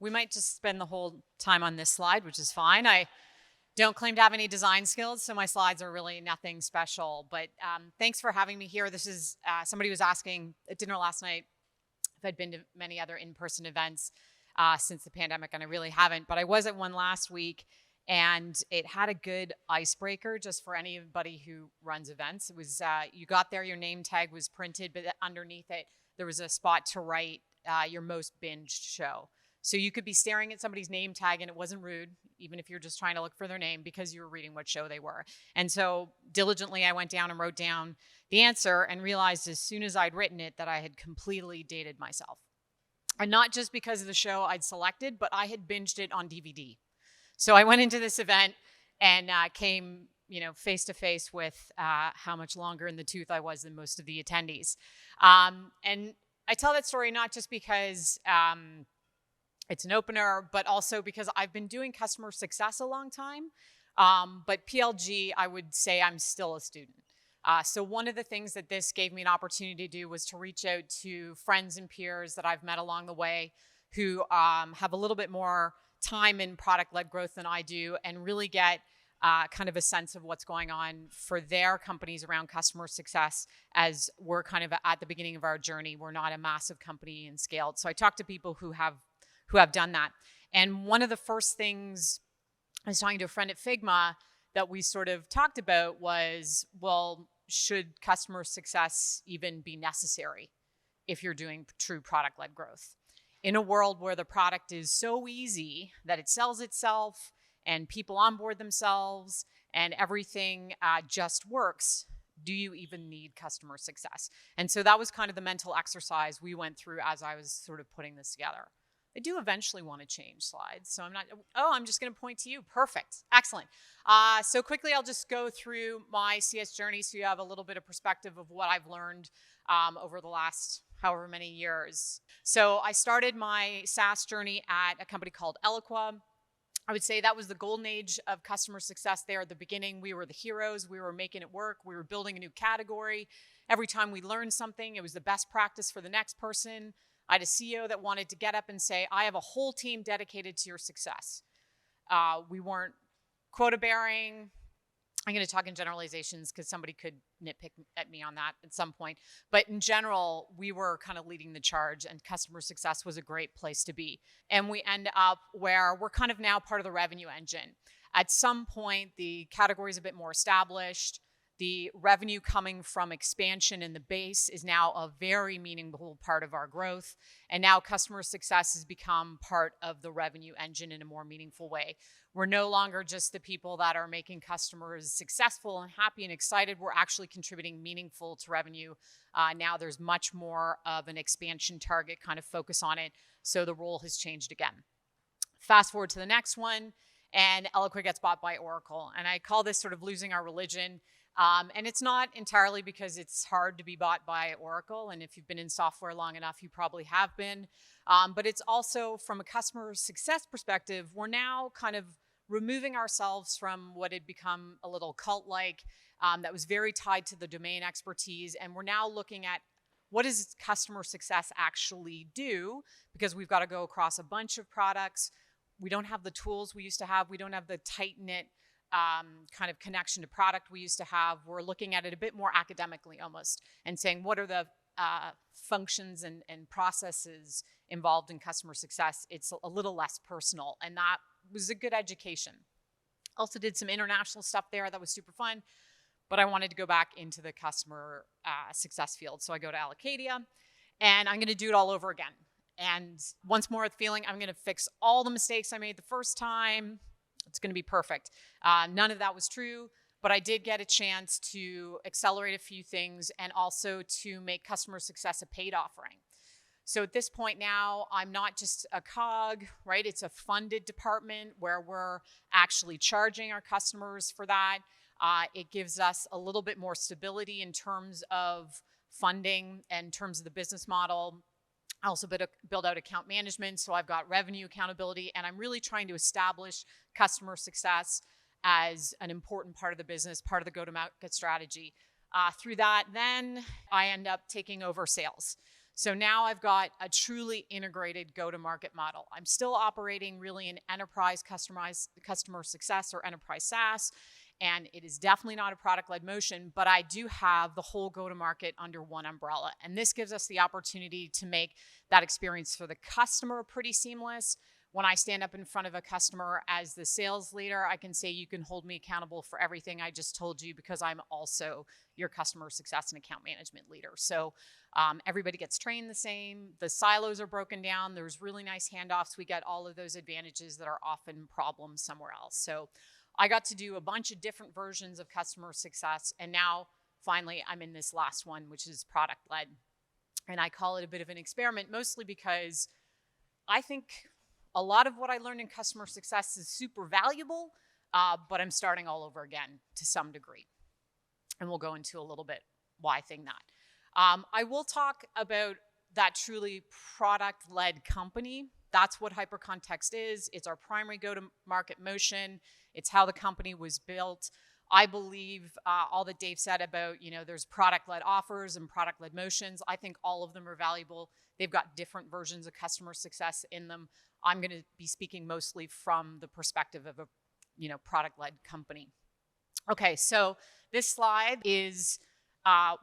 we might just spend the whole time on this slide, which is fine. I don't claim to have any design skills, so my slides are really nothing special. But thanks for having me here. This is, somebody was asking at dinner last night if I'd been to many other in-person events since the pandemic, and I really haven't. But I was at one last week, and it had a good icebreaker just for anybody who runs events. It was, you got there, your name tag was printed, but underneath it, there was a spot to write your most binged show. So you could be staring at somebody's name tag and it wasn't rude, even if you're just trying to look for their name, because you were reading what show they were. And so diligently, I went down and wrote down the answer and realized as soon as I'd written it that I had completely dated myself. And not just because of the show I'd selected, but I had binged it on DVD. So I went into this event and came, face to face with how much longer in the tooth I was than most of the attendees. And I tell that story not just because it's an opener, but also because I've been doing customer success a long time. But PLG, I would say I'm still a student. So one of the things that this gave me an opportunity to do was to reach out to friends and peers that I've met along the way who have a little bit more time in product-led growth than I do, and really get kind of a sense of what's going on for their companies around customer success as we're kind of at the beginning of our journey. We're not a massive company and scaled. So I talked to people who have done that. And one of the first things I was talking to a friend at Figma that we sort of talked about was, well, should customer success even be necessary if you're doing true product-led growth? In a world where the product is so easy that it sells itself and people onboard themselves and everything just works, do you even need customer success? And so that was kind of the mental exercise we went through as I was sort of putting this together. I do eventually want to change slides, so I'm just going to point to you. Perfect. Excellent. So quickly, I'll just go through my CS journey so you have a little bit of perspective of what I've learned over the last however many years. So I started my SaaS journey at a company called Eloqua. I would say that was the golden age of customer success there at the beginning. We were the heroes. We were making it work. We were building a new category. Every time we learned something, it was the best practice for the next person. I had a CEO that wanted to get up and say, I have a whole team dedicated to your success. We weren't quota bearing. I'm going to talk in generalizations because somebody could nitpick at me on that at some point. But in general, we were kind of leading the charge, and customer success was a great place to be. And we end up where we're kind of now part of the revenue engine. At some point, the category is a bit more established. The revenue coming from expansion in the base is now a very meaningful part of our growth. And now customer success has become part of the revenue engine in a more meaningful way. We're no longer just the people that are making customers successful and happy and excited. We're actually contributing meaningful to revenue. Now there's much more of an expansion target kind of focus on it. So the role has changed again. Fast forward to the next one, and Eloqua gets bought by Oracle. And I call this sort of losing our religion. And it's not entirely because it's hard to be bought by Oracle. And if you've been in software long enough, you probably have been. But it's also from a customer success perspective, we're now kind of removing ourselves from what had become a little cult-like that was very tied to the domain expertise. And we're now looking at what does customer success actually do? Because we've got to go across a bunch of products. We don't have the tools we used to have. We don't have the tight-knit kind of connection to product we used to have. We're looking at it a bit more academically almost and saying, what are the functions and processes involved in customer success? It's a little less personal, and that was a good education. Also did some international stuff there that was super fun, but I wanted to go back into the customer success field. So I go to Allocadia, and I'm going to do it all over again. And once more with feeling, I'm going to fix all the mistakes I made the first time. It's going to be perfect. None of that was true, but I did get a chance to accelerate a few things and also to make customer success a paid offering. So at this point now, I'm not just a cog, right? It's a funded department where we're actually charging our customers for that. It gives us a little bit more stability in terms of funding and in terms of the business model. I also build out account management, so I've got revenue accountability, and I'm really trying to establish customer success as an important part of the business, part of the go-to-market strategy. Through that, then I end up taking over sales. So now I've got a truly integrated go-to-market model. I'm still operating really in enterprise customer success or enterprise SaaS, and it is definitely not a product-led motion, but I do have the whole go-to-market under one umbrella. And this gives us the opportunity to make that experience for the customer pretty seamless. When I stand up in front of a customer as the sales leader, I can say, you can hold me accountable for everything I just told you because I'm also your customer success and account management leader. So everybody gets trained the same. The silos are broken down. There's really nice handoffs. We get all of those advantages that are often problems somewhere else. So I got to do a bunch of different versions of customer success. And now finally, I'm in this last one, which is product led. And I call it a bit of an experiment, mostly because I think a lot of what I learned in customer success is super valuable, but I'm starting all over again to some degree. And we'll go into a little bit why I think that. I will talk about that truly product-led company. That's what Hypercontext is. It's our primary go-to-market motion. It's how the company was built. I believe all that Dave said about, there's product-led offers and product-led motions. I think all of them are valuable. They've got different versions of customer success in them. I'm going to be speaking mostly from the perspective of a, product-led company. Okay, so this slide is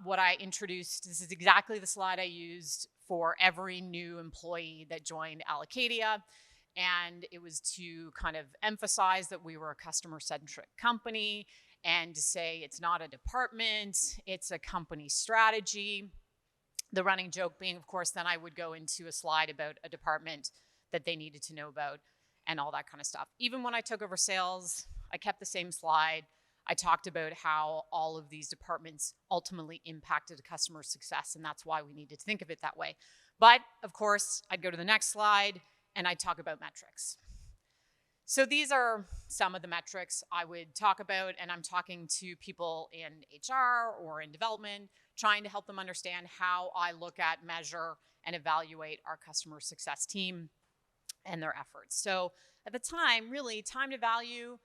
what I introduced. This is exactly the slide I used for every new employee that joined Allocadia. And it was to kind of emphasize that we were a customer-centric company and to say it's not a department, it's a company strategy. The running joke being, of course, then I would go into a slide about a department that they needed to know about and all that kind of stuff. Even when I took over sales, I kept the same slide. I talked about how all of these departments ultimately impacted customer success, and that's why we needed to think of it that way. But, of course, I'd go to the next slide, and I'd talk about metrics. So these are some of the metrics I would talk about, and I'm talking to people in HR or in development, trying to help them understand how I look at, measure, and evaluate our customer success team and their efforts. So at the time, really, time to value,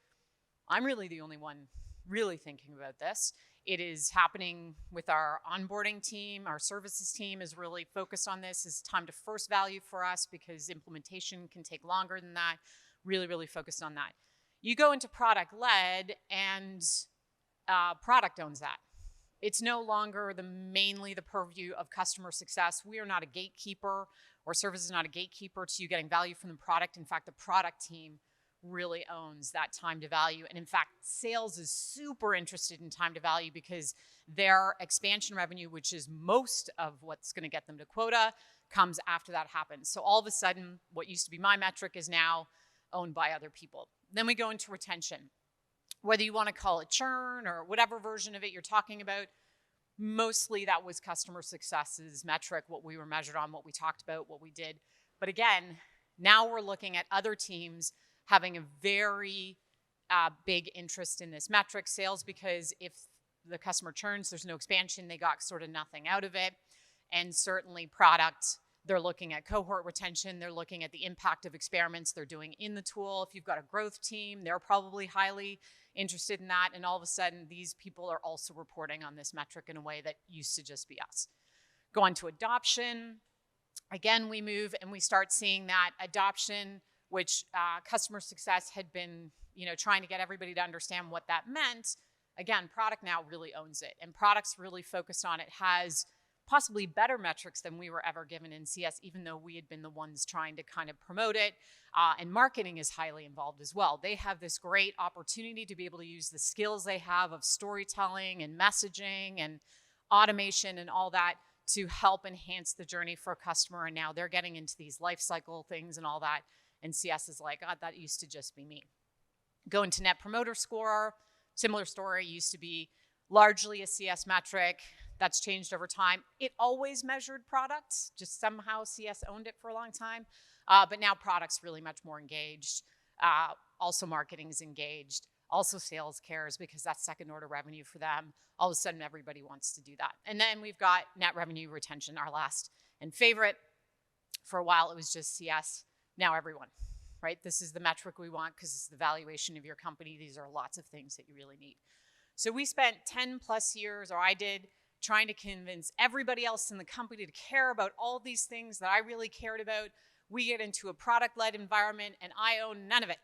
I'm really the only one really thinking about this. It is happening with our onboarding team. Our services team is really focused on this. It's time to first value for us because implementation can take longer than that. Really, really focused on that. You go into product-led and product owns that. It's no longer mainly the purview of customer success. We are not a gatekeeper, or service is not a gatekeeper to you getting value from the product. In fact, the product team really owns that time to value. And in fact, sales is super interested in time to value because their expansion revenue, which is most of what's going to get them to quota, comes after that happens. So all of a sudden, what used to be my metric is now owned by other people. Then we go into retention. Whether you want to call it churn or whatever version of it you're talking about, mostly that was customer success's metric, what we were measured on, what we talked about, what we did. But again, now we're looking at other teams having a very big interest in this metric, sales, because if the customer churns, there's no expansion, they got sort of nothing out of it. And certainly product, they're looking at cohort retention, they're looking at the impact of experiments they're doing in the tool. If you've got a growth team, they're probably highly interested in that. And all of a sudden, these people are also reporting on this metric in a way that used to just be us. Go on to adoption. Again, we move and we start seeing that adoption, which customer success had been, trying to get everybody to understand what that meant. Again, product now really owns it, and product's really focused on it, has possibly better metrics than we were ever given in CS, even though we had been the ones trying to kind of promote it. And marketing is highly involved as well. They have this great opportunity to be able to use the skills they have of storytelling and messaging and automation and all that to help enhance the journey for a customer. And now they're getting into these life cycle things and all that. And CS is like, God, that used to just be me. Go into Net Promoter Score. Similar story, used to be largely a CS metric. That's changed over time. It always measured products, just somehow CS owned it for a long time. But now product's really much more engaged. Also marketing is engaged. Also sales cares because that's second order revenue for them. All of a sudden everybody wants to do that. And then we've got net revenue retention, our last and favorite. For a while it was just CS. Now everyone, right? This is the metric we want because it's the valuation of your company. These are lots of things that you really need. So we spent 10 plus years, or I did, trying to convince everybody else in the company to care about all these things that I really cared about. We get into a product-led environment and I own none of it.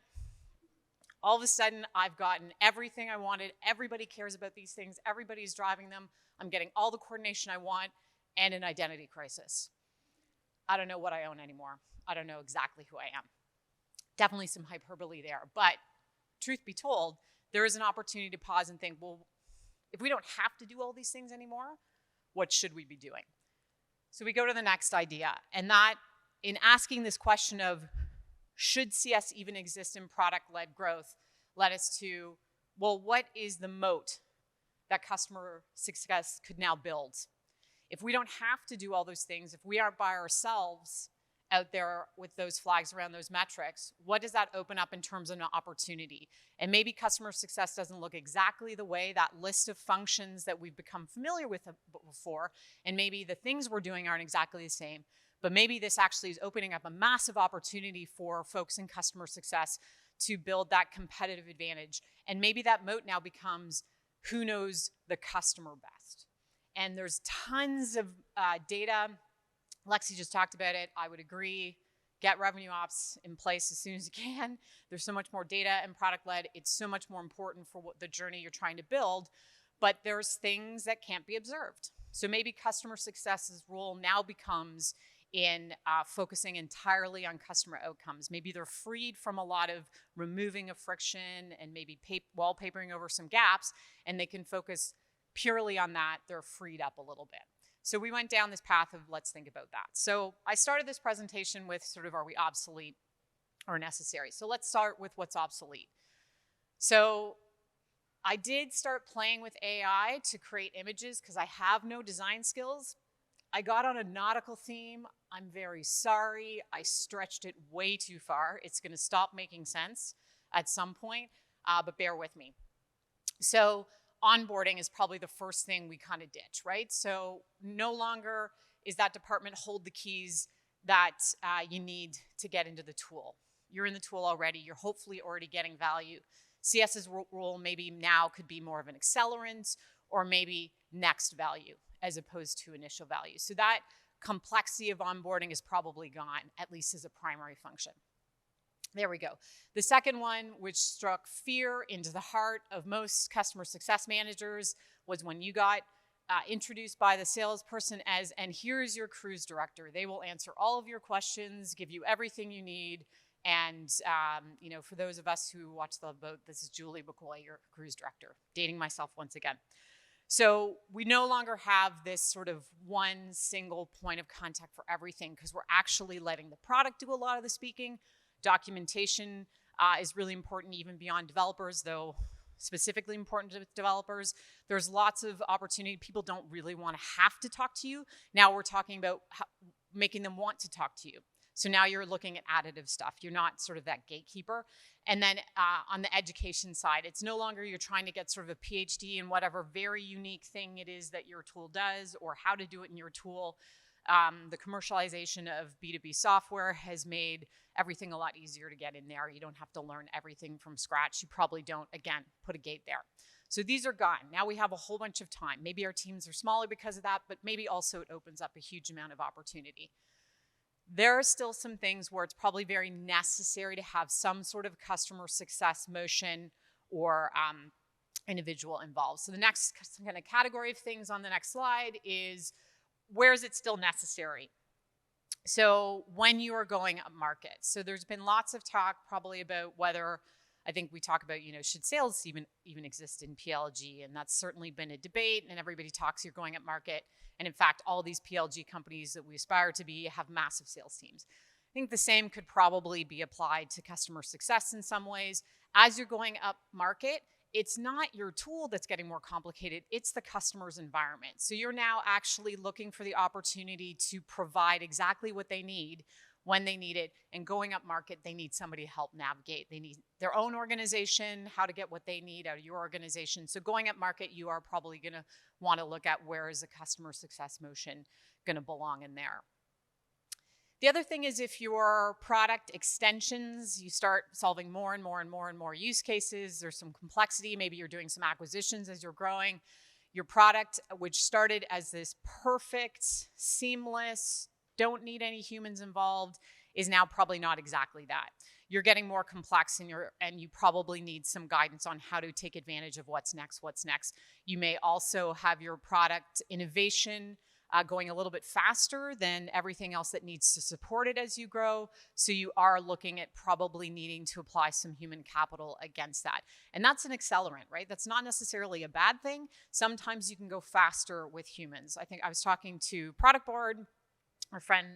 All of a sudden, I've gotten everything I wanted. Everybody cares about these things. Everybody's driving them. I'm getting all the coordination I want and an identity crisis. I don't know what I own anymore. I don't know exactly who I am. Definitely some hyperbole there. But truth be told, there is an opportunity to pause and think, well, if we don't have to do all these things anymore, what should we be doing? So we go to the next idea. And that, in asking this question of, should CS even exist in product-led growth, led us to, well, what is the moat that customer success could now build? If we don't have to do all those things, if we aren't by ourselves out there with those flags around those metrics, what does that open up in terms of an opportunity? And maybe customer success doesn't look exactly the way that list of functions that we've become familiar with before, and maybe the things we're doing aren't exactly the same. But maybe this actually is opening up a massive opportunity for folks in customer success to build that competitive advantage. And maybe that moat now becomes who knows the customer best. And there's tons of data. Lexi just talked about it. I would agree. Get revenue ops in place as soon as you can. There's so much more data and product-led. It's so much more important for what the journey you're trying to build. But there's things that can't be observed. So maybe customer success's role now becomes in focusing entirely on customer outcomes. Maybe they're freed from a lot of removing of friction and maybe wallpapering over some gaps, and they can focus purely on that. They're freed up a little bit. So we went down this path of let's think about that. So I started this presentation with sort of, are we obsolete or necessary? So let's start with what's obsolete. So I did start playing with AI to create images because I have no design skills. I got on a nautical theme. I'm very sorry. I stretched it way too far. It's going to stop making sense at some point, but bear with me. So onboarding is probably the first thing we kind of ditch, right? So no longer is that department hold the keys that you need to get into the tool. You're in the tool already. You're hopefully already getting value. CS's role maybe now could be more of an accelerant or maybe next value as opposed to initial value. So that complexity of onboarding is probably gone, at least as a primary function. There we go. The second one, which struck fear into the heart of most customer success managers, was when you got introduced by the salesperson as, and here's your cruise director. They will answer all of your questions, give you everything you need. And, you know, for those of us who watch The Boat, this is Julie McCoy, your cruise director, dating myself once again. So we no longer have this sort of one single point of contact for everything because we're actually letting the product do a lot of the speaking. Documentation is really important even beyond developers, though specifically important to developers. There's lots of opportunity. People don't really want to have to talk to you. Now we're talking about making them want to talk to you. So now you're looking at additive stuff. You're not sort of that gatekeeper. And then on the education side, it's no longer you're trying to get sort of a PhD in whatever very unique thing it is that your tool does or how to do it in your tool. The commercialization of B2B software has made everything a lot easier to get in there. You don't have to learn everything from scratch. You probably don't, again, put a gate there. So these are gone. Now we have a whole bunch of time. Maybe our teams are smaller because of that, but maybe also it opens up a huge amount of opportunity. There are still some things where it's probably very necessary to have some sort of customer success motion or individual involved. So the next kind of category of things on the next slide is, where is it still necessary? So when you are going up market. So there's been lots of talk probably about whether, I think we talk about, you know, should sales even exist in PLG? And that's certainly been a debate, and everybody talks you're going up market. And in fact, all these PLG companies that we aspire to be have massive sales teams. I think the same could probably be applied to customer success in some ways. As you're going up market, it's not your tool that's getting more complicated, it's the customer's environment. So you're now actually looking for the opportunity to provide exactly what they need when they need it, and going up market, they need somebody to help navigate. They need their own organization, how to get what they need out of your organization. So going up market, you are probably gonna wanna look at where is the customer success motion gonna belong in there. The other thing is, if your product extensions, you start solving more and more use cases, there's some complexity, maybe you're doing some acquisitions as you're growing, Your product, which started as this perfect, seamless, don't need any humans involved, is now probably not exactly that. You're getting more complex, and you probably need some guidance on how to take advantage of what's next. You may also have your product innovation going a little bit faster than everything else that needs to support it as you grow. So you are looking at probably needing to apply some human capital against that. And that's an accelerant, right? That's not necessarily a bad thing. Sometimes you can go faster with humans. I think I was talking to Product Board, a friend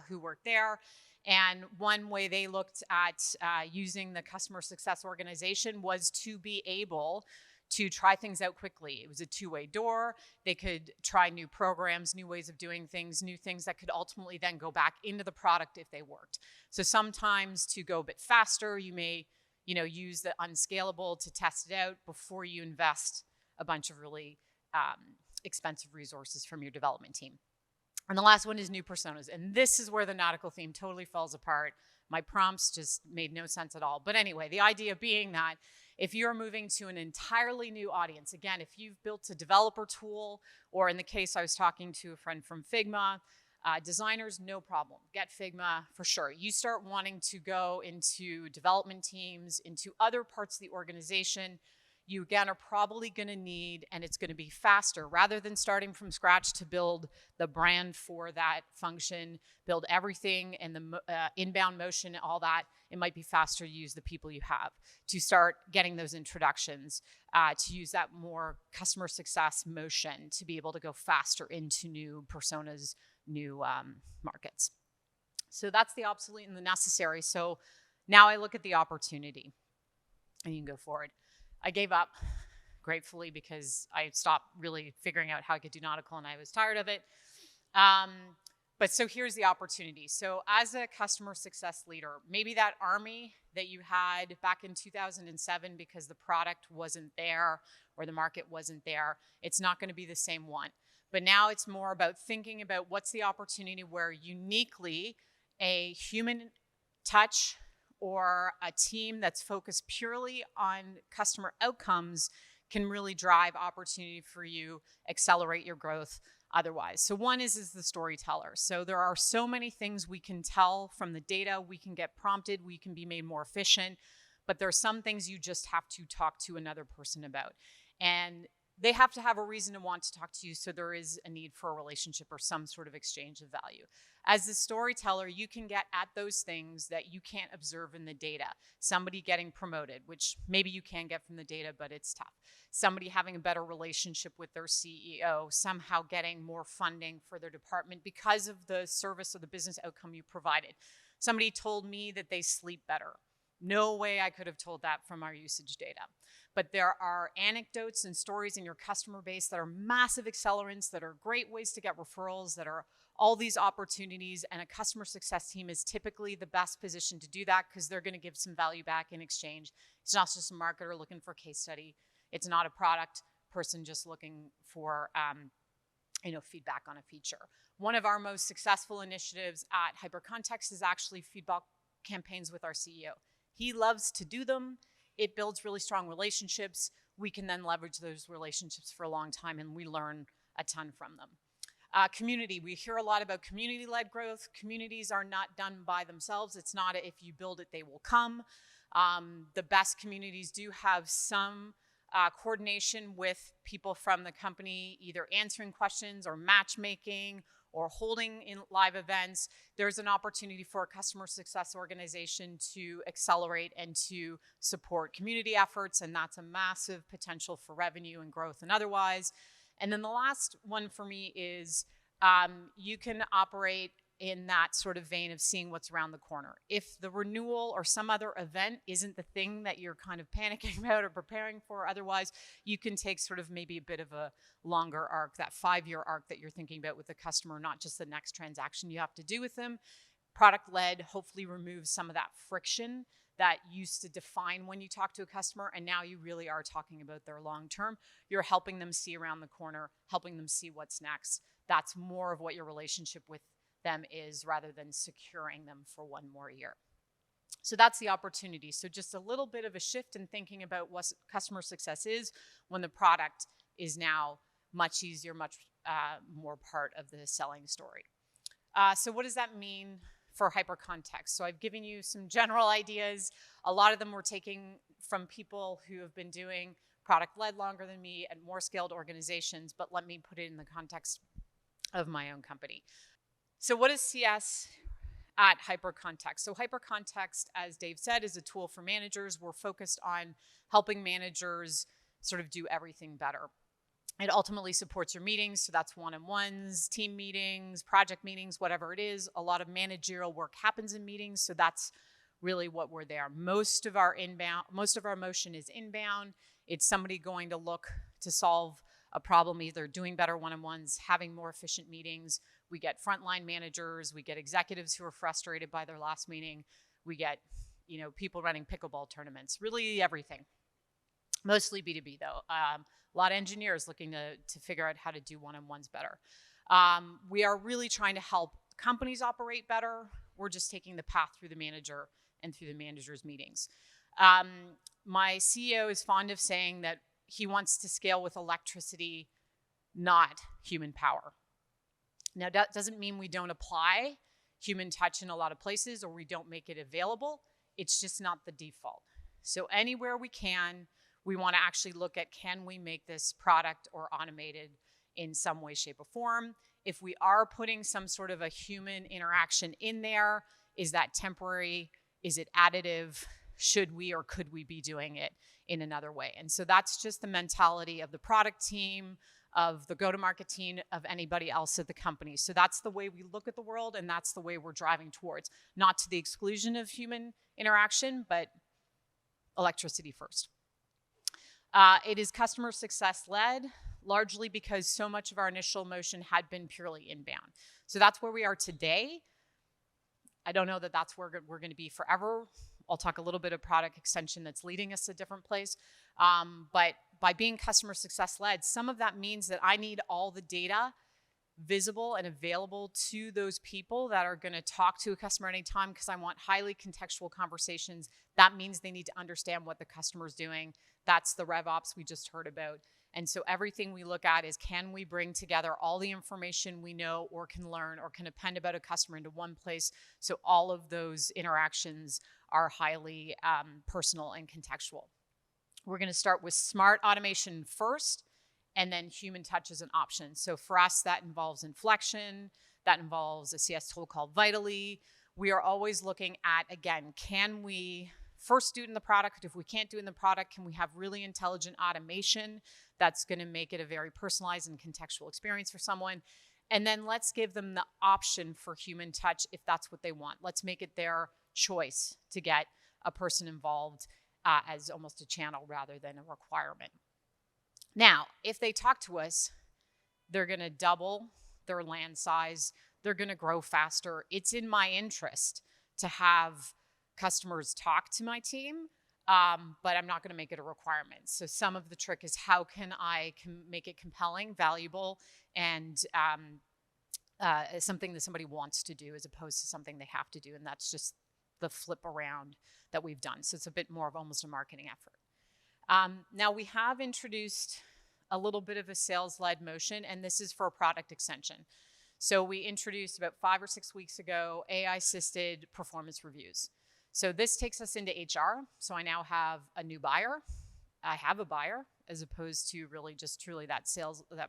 who worked there, and one way they looked at using the customer success organization was to be able to try things out quickly. It was a two-way door. They could try new programs, new ways of doing things, new things that could ultimately then go back into the product if they worked. So sometimes to go a bit faster, you may, use the unscalable to test it out before you invest a bunch of really expensive resources from your development team. And the last one is new personas. And this is where the nautical theme totally falls apart. My prompts just made no sense at all. But anyway, the idea being that if you're moving to an entirely new audience, again, if you've built a developer tool, or in the case I was talking to a friend from Figma, designers, no problem. Get Figma for sure. You start wanting to go into development teams, into other parts of the organization, you again are probably going to need, and it's going to be faster, rather than starting from scratch to build the brand for that function, build everything and the inbound motion, all that. It might be faster to use the people you have to start getting those introductions, to use that more customer success motion to be able to go faster into new personas, new markets. So that's the obsolete and the necessary. So now I look at the opportunity, and you can go forward. I gave up, gratefully, because I stopped really figuring out how I could do nautical and I was tired of it. But so here's the opportunity. So as a customer success leader, maybe that army that you had back in 2007 because the product wasn't there or the market wasn't there, it's not going to be the same one. But now it's more about thinking about what's the opportunity where uniquely a human touch or a team that's focused purely on customer outcomes can really drive opportunity for you, accelerate your growth otherwise. So one is the storyteller. So there are so many things we can tell from the data. We can get prompted. We can be made more efficient. But there are some things you just have to talk to another person about. And they have to have a reason to want to talk to you, so there is a need for a relationship or some sort of exchange of value. As the storyteller, you can get at those things that you can't observe in the data. Somebody getting promoted, which maybe you can get from the data, but it's tough. Somebody having a better relationship with their CEO, somehow getting more funding for their department because of the service or the business outcome you provided. Somebody told me that they sleep better. No way I could have told that from our usage data. But there are anecdotes and stories in your customer base that are massive accelerants, that are great ways to get referrals, that are all these opportunities. And a customer success team is typically the best position to do that because they're going to give some value back in exchange. It's not just a marketer looking for a case study. It's not a product person just looking for feedback on a feature. One of our most successful initiatives at Hypercontext is actually feedback campaigns with our CEO. He loves to do them. It builds really strong relationships. We can then leverage those relationships for a long time, and we learn a ton from them. Community. We hear a lot about community-led growth. Communities are not done by themselves. It's not if you build it, they will come. The best communities do have some coordination with people from the company, either answering questions or matchmaking or holding in live events. There's an opportunity for a customer success organization to accelerate and to support community efforts, and that's a massive potential for revenue and growth and otherwise. And then the last one for me is you can operate in that sort of vein of seeing what's around the corner. If the renewal or some other event isn't the thing that you're kind of panicking about or preparing for otherwise, you can take sort of maybe a bit of a longer arc, that 5-year arc that you're thinking about with the customer, not just the next transaction you have to do with them. Product-led hopefully removes some of that friction that used to define when you talk to a customer, and now you really are talking about their long-term. You're helping them see around the corner, helping them see what's next. That's more of what your relationship with them is, rather than securing them for one more year. So that's the opportunity. So just a little bit of a shift in thinking about what customer success is when the product is now much easier, much more part of the selling story. So what does that mean for hypercontext? So I've given you some general ideas. A lot of them we're taking from people who have been doing product-led longer than me at more scaled organizations, but let me put it in the context of my own company. So what is CS at Hypercontext? So Hypercontext, as Dave said, is a tool for managers. We're focused on helping managers sort of do everything better. It ultimately supports your meetings, so that's one-on-ones, team meetings, project meetings, whatever it is. A lot of managerial work happens in meetings, so that's really what we're there. Most of our motion is inbound. It's somebody going to look to solve a problem, either doing better one-on-ones, having more efficient meetings. We get frontline managers, we get executives who are frustrated by their last meeting. We get, people running pickleball tournaments, really everything. Mostly B2B though. A lot of engineers looking to figure out how to do one-on-ones better. We are really trying to help companies operate better. We're just taking the path through the manager and through the manager's meetings. My CEO is fond of saying that he wants to scale with electricity, not human power. Now, that doesn't mean we don't apply human touch in a lot of places or we don't make it available. It's just not the default. So anywhere we can, we want to actually look at, can we make this product or automated in some way, shape, or form? If we are putting some sort of a human interaction in there, is that temporary? Is it additive? Should we or could we be doing it in another way? And so that's just the mentality of the product team, of the go-to-market team, of anybody else at the company. So that's the way we look at the world, and that's the way we're driving towards. Not to the exclusion of human interaction, but electricity first. It is customer success led, largely because so much of our initial motion had been purely inbound. So that's where we are today. I don't know that that's where we're going to be forever. I'll talk a little bit of product extension that's leading us to a different place. But by being customer success led, some of that means that I need all the data visible and available to those people that are going to talk to a customer anytime, because I want highly contextual conversations. That means they need to understand what the customer is doing. That's the RevOps we just heard about. And so everything we look at is, can we bring together all the information we know or can learn or can append about a customer into one place, so all of those interactions are highly personal and contextual. We're going to start with smart automation first, and then human touch is an option. So for us, that involves inflection. That involves a CS tool called Vitally. We are always looking at, again, can we first do it in the product? If we can't do it in the product, can we have really intelligent automation that's going to make it a very personalized and contextual experience for someone? And then let's give them the option for human touch if that's what they want. Let's make it their choice to get a person involved as almost a channel rather than a requirement. Now, if they talk to us, they're going to double their land size. They're going to grow faster. It's in my interest to have customers talk to my team, but I'm not going to make it a requirement. So some of the trick is, how can I make it compelling, valuable, and something that somebody wants to do as opposed to something they have to do. And that's just the flip around that we've done. So it's a bit more of almost a marketing effort. Now we have introduced a little bit of a sales-led motion, and this is for a product extension. So we introduced about 5 or 6 weeks ago AI-assisted performance reviews. So this takes us into HR. So I now have a new buyer. I have a buyer as opposed to really just truly that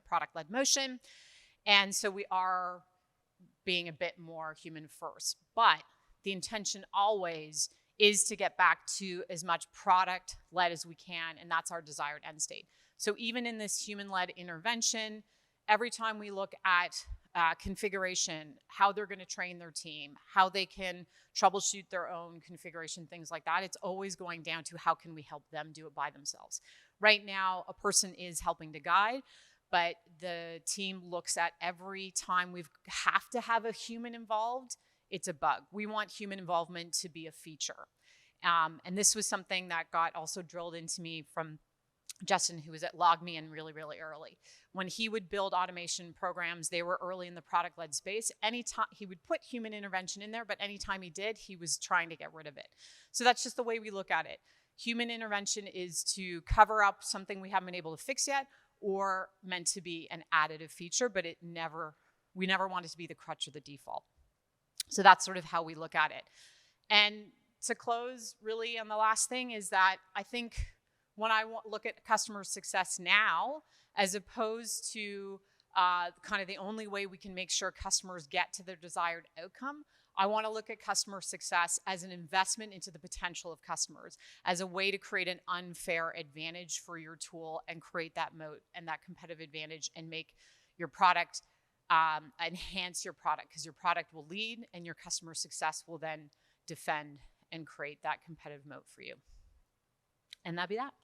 product-led motion. And so we are being a bit more human first. But the intention always is to get back to as much product-led as we can, and that's our desired end state. So even in this human-led intervention, every time we look at configuration, how they're going to train their team, how they can troubleshoot their own configuration, things like that, it's always going down to, how can we help them do it by themselves? Right now, a person is helping to guide, but the team looks at every time we have to have a human involved, it's a bug. We want human involvement to be a feature. And this was something that got also drilled into me from Justin, who was at LogMeIn really, really early. When he would build automation programs, they were early in the product-led space. Anytime he would put human intervention in there, but anytime he did, he was trying to get rid of it. So that's just the way we look at it. Human intervention is to cover up something we haven't been able to fix yet, or meant to be an additive feature, but we never want it to be the crutch or the default. So that's sort of how we look at it. And to close, really, on the last thing is that I think when I look at customer success now, as opposed to kind of the only way we can make sure customers get to their desired outcome, I want to look at customer success as an investment into the potential of customers, as a way to create an unfair advantage for your tool and create that moat and that competitive advantage and make your product, enhance your product, because your product will lead and your customer success will then defend and create that competitive moat for you. And that'd be that.